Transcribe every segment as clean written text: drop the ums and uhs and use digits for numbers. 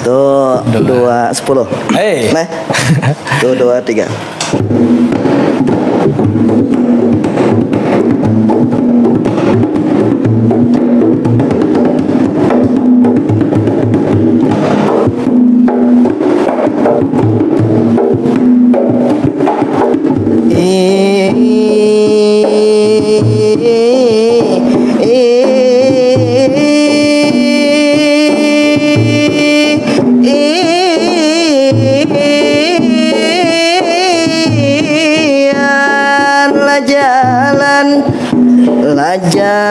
Tuh 2-10. Nah, tuh 2-3.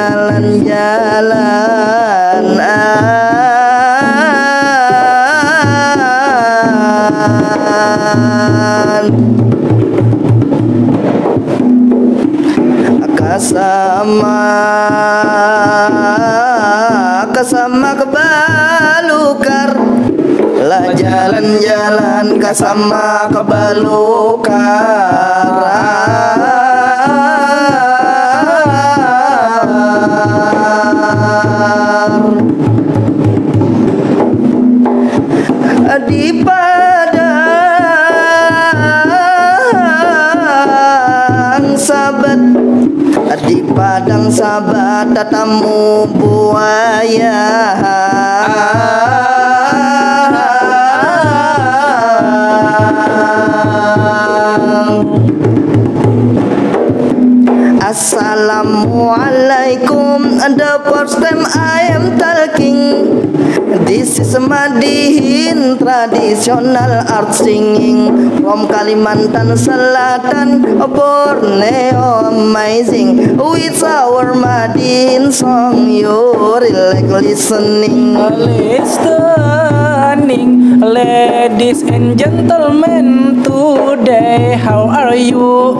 Jalan-jalan kasama kebalukar lah jalan-jalan kasama kebalukar di padang sabat tatamu buaya Assalamualaikum. The first time I am talking, this is Madihin traditional art singing from Kalimantan Selatan, Borneo, amazing with our Madihin song. You like listening, ladies and gentlemen. Today, how are you?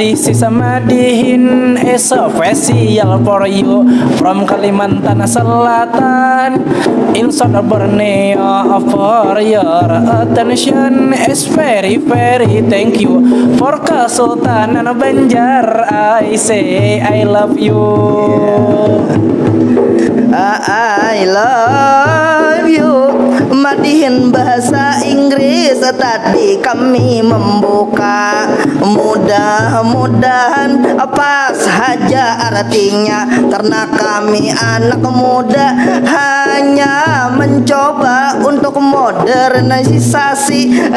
This is Madihin, is a special for you from Kalimantan Selatan in South Borneo. For your attention is very thank you for Kesultanan Banjar. I say I love you. I love you. Madihin bahasa Inggris tadi kami membuka, mudah-mudahan apa saja artinya, karena kami anak muda hanya mencoba untuk modernisasi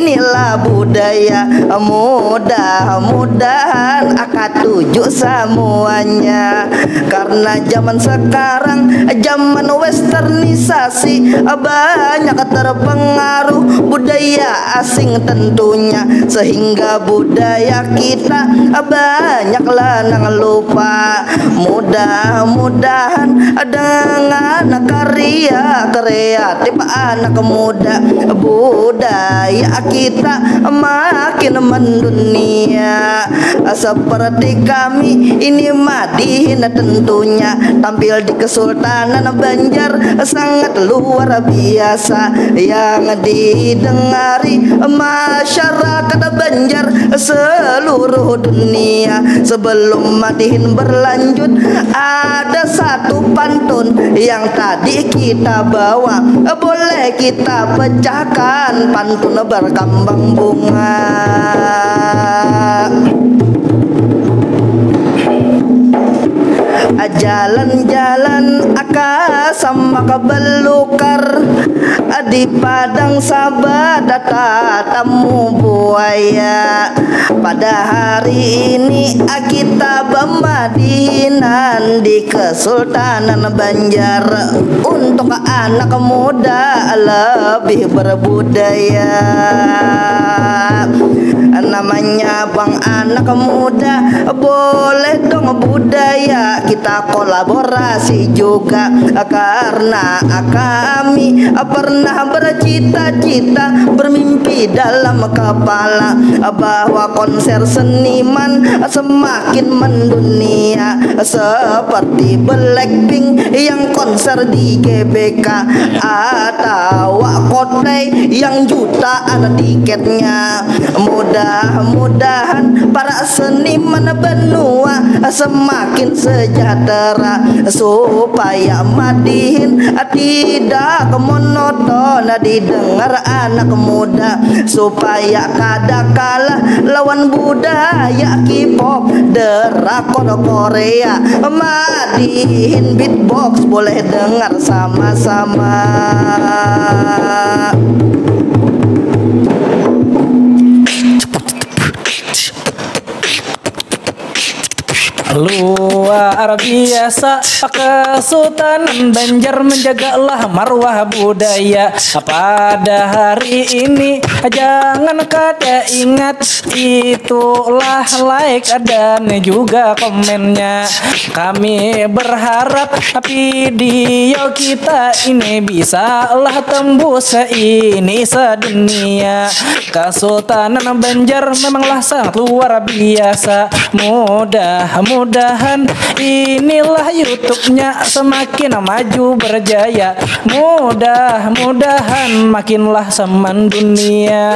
inilah budaya. Mudah-mudahan akan tujuh semuanya, karena zaman sekarang zaman westernisasi, banyak terpengaruh budaya asing tentunya, sehingga budaya kita banyaklah nang lupa. Mudah-mudahan dengan karya kreatif anak muda, budaya kita makin mendunia. Seperti kami ini Madihin tentunya tampil di Kesultanan Banjar sangat luar biasa, yang didengari masyarakat Banjar seluruh dunia. Sebelum Madihin berlanjut, ada satu pantun yang tadi kita bawa, boleh kita pecahkan pantun berkembang bunga. Jalan-jalan sama kebelukar di padang sabat tatamu buaya. Pada hari ini kita Madihinan di Kesultanan Banjar untuk anak muda lebih berbudaya. Namanya bang anak muda, boleh dong budaya kita kolaborasi juga, karena kami pernah bercita-cita, bermimpi dalam kepala bahwa konser seniman semakin mendunia, seperti Blackpink yang konser di GBK atau Coldplay yang jutaan tiketnya. Mudah Mudah-mudahan para seniman benua semakin sejahtera, supaya Madihin tidak monoton didengar anak muda, supaya kadakala lawan budaya K-pop drakor Korea, Madihin beatbox boleh dengar sama-sama. Luar biasa Kesultanan Banjar menjagalah marwah budaya. Pada hari ini jangan kada ingat, itulah like dan juga komennya. Kami berharap video kita ini bisalah tembus ini sedunia. Kesultanan Banjar memanglah sangat luar biasa. Mudah-mudahan inilah YouTube-nya semakin maju berjaya. Mudah-mudahan makinlah seman dunia.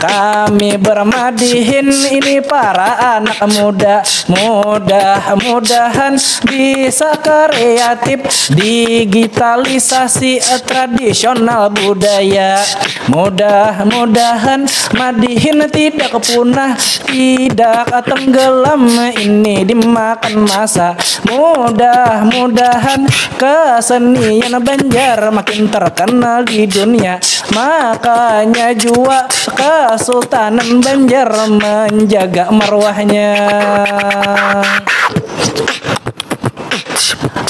Kami bermadihin ini para anak muda, mudah-mudahan bisa kreatif digitalisasi tradisional budaya. Mudah-mudahan Madihin tidak punah, tidak tenggelam ini dimakan masa. Mudah-mudahan kesenian Banjar makin terkenal di dunia. Makanya jua Kesultanan Banjar menjaga marwahnya.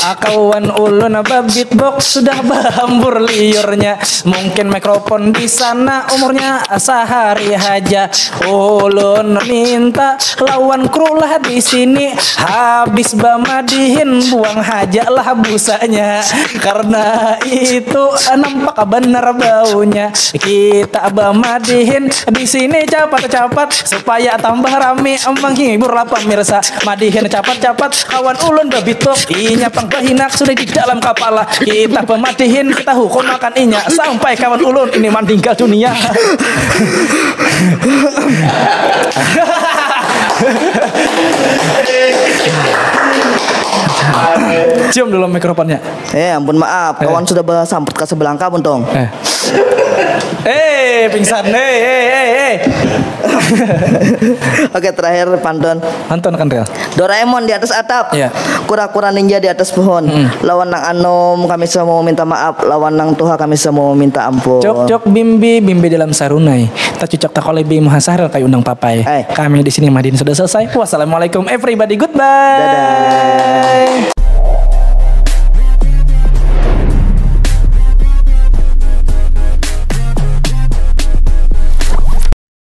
Kawan ulun beatbox sudah berhambur liurnya. Mungkin mikrofon di sana umurnya sehari aja. Ulun minta lawan kru lah di sini, habis Madihin buang hajalah busanya. Karena itu nampak benar baunya. Kita Madihin di sini cepat-cepat supaya tambah rame menghibur lah pemirsa. Madihin cepat-cepat kawan ulun beatbox inya pangbahinak sudah di dalam kepala. Kita Madihin kita hukum makan inya sampai kawan ulun ini meninggal dunia. Cium dulu mikrofonnya. Ampun maaf, kawan sudah bersambut ke sebelah kabun tong. Pingsan. Oke, terakhir pantun kan real. Doraemon di atas atap, Iya. Kura-kura ninja di atas pohon. Lawan nang anom kami semua minta maaf, lawan nang Tuhan kami semua minta ampun. Cok bimbi dalam sarunai. Tak cocok tak oleh bim hasar kayak undang papai. Kami di sini Madihin sudah selesai. Wassalamualaikum everybody, goodbye. Dadah.